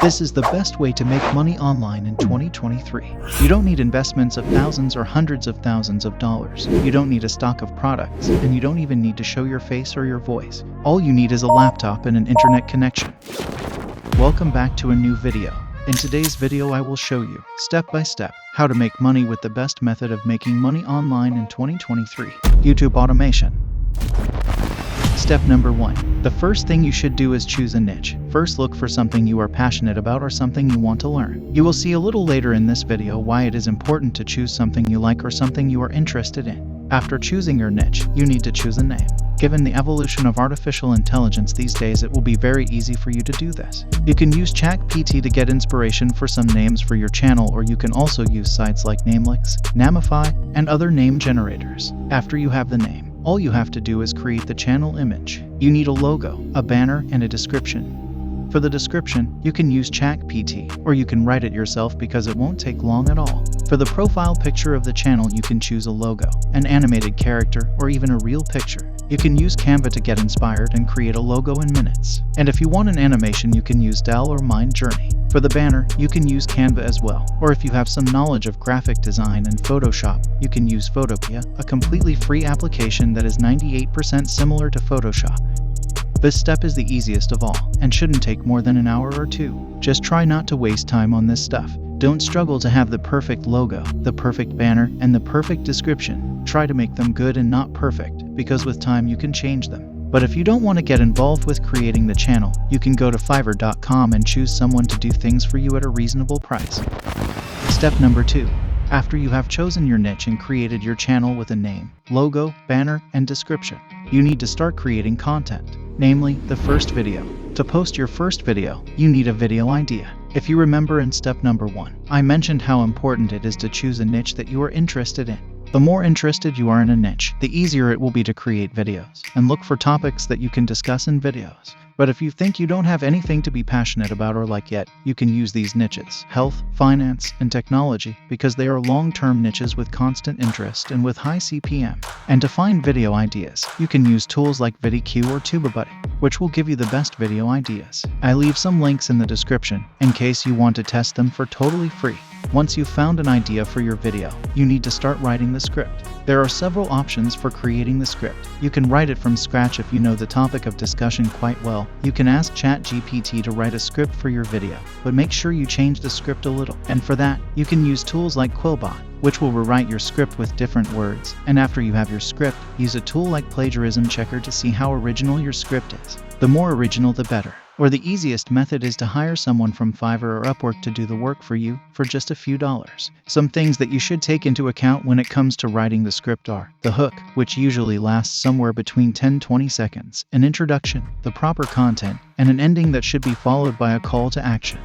This is the best way to make money online in 2023. You don't need investments of thousands or hundreds of thousands of dollars. You don't need a stock of products, and you don't even need to show your face or your voice. All you need is a laptop and an internet connection. Welcome back to a new video. In today's video I will show you, step by step, how to make money with the best method of making money online in 2023, YouTube automation. Step number 1. The first thing you should do is choose a niche. First, look for something you are passionate about or something you want to learn. You will see a little later in this video why it is important to choose something you like or something you are interested in. After choosing your niche, you need to choose a name. Given the evolution of artificial intelligence these days, it will be very easy for you to do this. You can use ChatGPT to get inspiration for some names for your channel, or you can also use sites like Namelix, Namify, and other name generators. After you have the name, all you have to do is create the channel image. You need a logo, a banner, and a description. For the description, you can use ChatGPT, or you can write it yourself because it won't take long at all. For the profile picture of the channel, you can choose a logo, an animated character, or even a real picture. You can use Canva to get inspired and create a logo in minutes. And if you want an animation, you can use Dal or Mind Journey. For the banner, you can use Canva as well. Or if you have some knowledge of graphic design and Photoshop, you can use Photopea, a completely free application that is 98% similar to Photoshop. This step is the easiest of all, and shouldn't take more than an hour or two. Just try not to waste time on this stuff. Don't struggle to have the perfect logo, the perfect banner, and the perfect description. Try to make them good and not perfect, because with time you can change them. But if you don't want to get involved with creating the channel, you can go to Fiverr.com and choose someone to do things for you at a reasonable price. Step number 2. After you have chosen your niche and created your channel with a name, logo, banner, and description, you need to start creating content, namely, the first video. To post your first video, you need a video idea. If you remember in step number 1, I mentioned how important it is to choose a niche that you are interested in. The more interested you are in a niche, the easier it will be to create videos, and look for topics that you can discuss in videos. But if you think you don't have anything to be passionate about or like yet, you can use these niches, health, finance, and technology, because they are long-term niches with constant interest and with high CPM. And to find video ideas, you can use tools like VidiQ or TubeBuddy, which will give you the best video ideas. I leave some links in the description, in case you want to test them for totally free. Once you've found an idea for your video, you need to start writing the script. There are several options for creating the script. You can write it from scratch if you know the topic of discussion quite well. You can ask ChatGPT to write a script for your video, but make sure you change the script a little. And for that, you can use tools like Quillbot, which will rewrite your script with different words. And after you have your script, use a tool like Plagiarism Checker to see how original your script is. The more original, the better. Or the easiest method is to hire someone from Fiverr or Upwork to do the work for you for just a few dollars. Some things that you should take into account when it comes to writing the script are the hook, which usually lasts somewhere between 10-20 seconds, an introduction, the proper content, and an ending that should be followed by a call to action.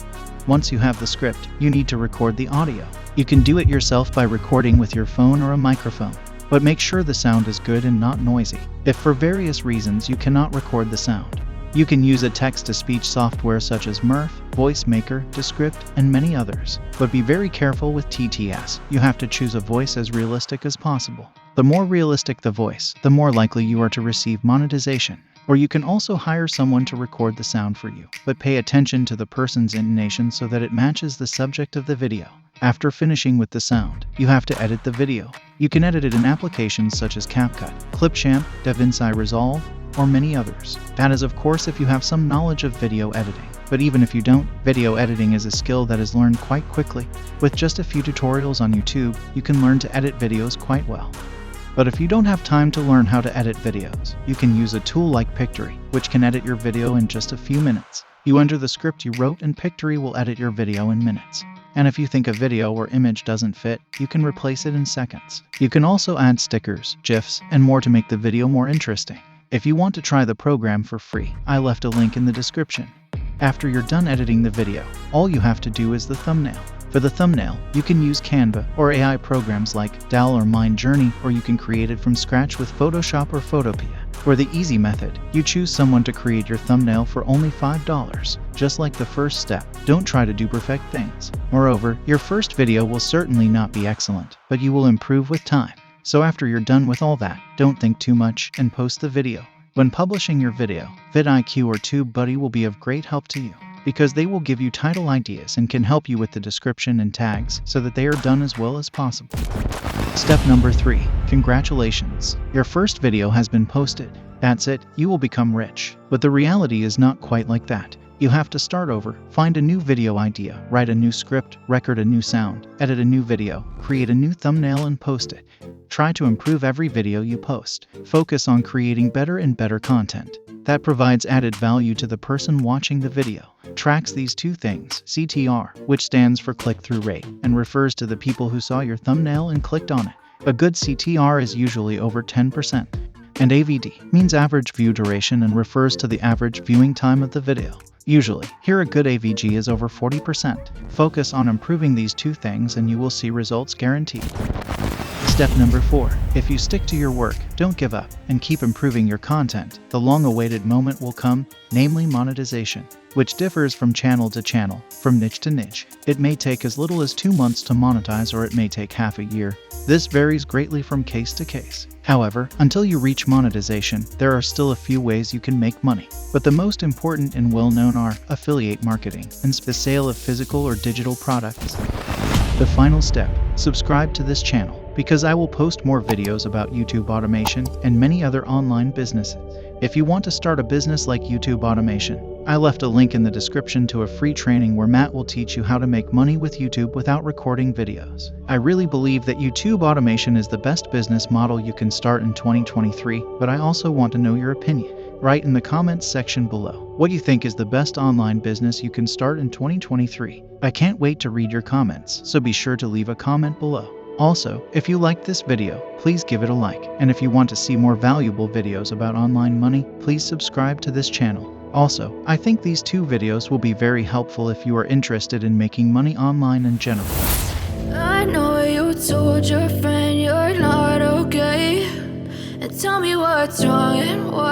Once you have the script, you need to record the audio. You can do it yourself by recording with your phone or a microphone, but make sure the sound is good and not noisy. If for various reasons you cannot record the sound, you can use a text-to-speech software such as Murph, VoiceMaker, Descript, and many others. But be very careful with TTS. You have to choose a voice as realistic as possible. The more realistic the voice, the more likely you are to receive monetization. Or you can also hire someone to record the sound for you, but pay attention to the person's intonation so that it matches the subject of the video. After finishing with the sound, you have to edit the video. You can edit it in applications such as CapCut, Clipchamp, DaVinci Resolve, or many others. That is, of course, if you have some knowledge of video editing. But even if you don't, video editing is a skill that is learned quite quickly. With just a few tutorials on YouTube, you can learn to edit videos quite well. But if you don't have time to learn how to edit videos, you can use a tool like Pictory, which can edit your video in just a few minutes. You enter the script you wrote and Pictory will edit your video in minutes. And if you think a video or image doesn't fit, you can replace it in seconds. You can also add stickers, GIFs, and more to make the video more interesting. If you want to try the program for free, I left a link in the description. After you're done editing the video, all you have to do is the thumbnail. For the thumbnail, you can use Canva or AI programs like Dal or Mind Journey, or you can create it from scratch with Photoshop or Photopea. For the easy method, you choose someone to create your thumbnail for only $5. Just like the first step, don't try to do perfect things. Moreover, your first video will certainly not be excellent, but you will improve with time. So after you're done with all that, don't think too much and post the video. When publishing your video, vidIQ or TubeBuddy will be of great help to you. because they will give you title ideas and can help you with the description and tags so that they are done as well as possible. Step number 3. Congratulations! Your first video has been posted. That's it, you will become rich. But the reality is not quite like that. You have to start over, find a new video idea, write a new script, record a new sound, edit a new video, create a new thumbnail and post it. Try to improve every video you post. Focus on creating better and better content that provides added value to the person watching the video. Tracks these two things: CTR, which stands for click-through rate, and refers to the people who saw your thumbnail and clicked on it. A good CTR is usually over 10%. And AVD means average view duration and refers to the average viewing time of the video. Usually, here a good AVG is over 40%. Focus on improving these two things and you will see results guaranteed. Step number 4. If you stick to your work, don't give up, and keep improving your content, the long-awaited moment will come, namely monetization, which differs from channel to channel, from niche to niche. It may take as little as 2 months to monetize, or it may take half a year. This varies greatly from case to case. However, until you reach monetization, there are still a few ways you can make money. But the most important and well-known are affiliate marketing and the sale of physical or digital products. The final step: subscribe to this channel, because I will post more videos about YouTube automation and many other online businesses. If you want to start a business like YouTube automation, I left a link in the description to a free training where Matt will teach you how to make money with YouTube without recording videos. I really believe that YouTube automation is the best business model you can start in 2023, but I also want to know your opinion. Write in the comments section below what you think is the best online business you can start in 2023. I can't wait to read your comments, so be sure to leave a comment below. Also, if you liked this video, please give it a like, and if you want to see more valuable videos about online money, please subscribe to this channel. Also, I think these 2 videos will be very helpful if you are interested in making money online in general. I know you told your friend you're not okay, and tell me what's wrong and why.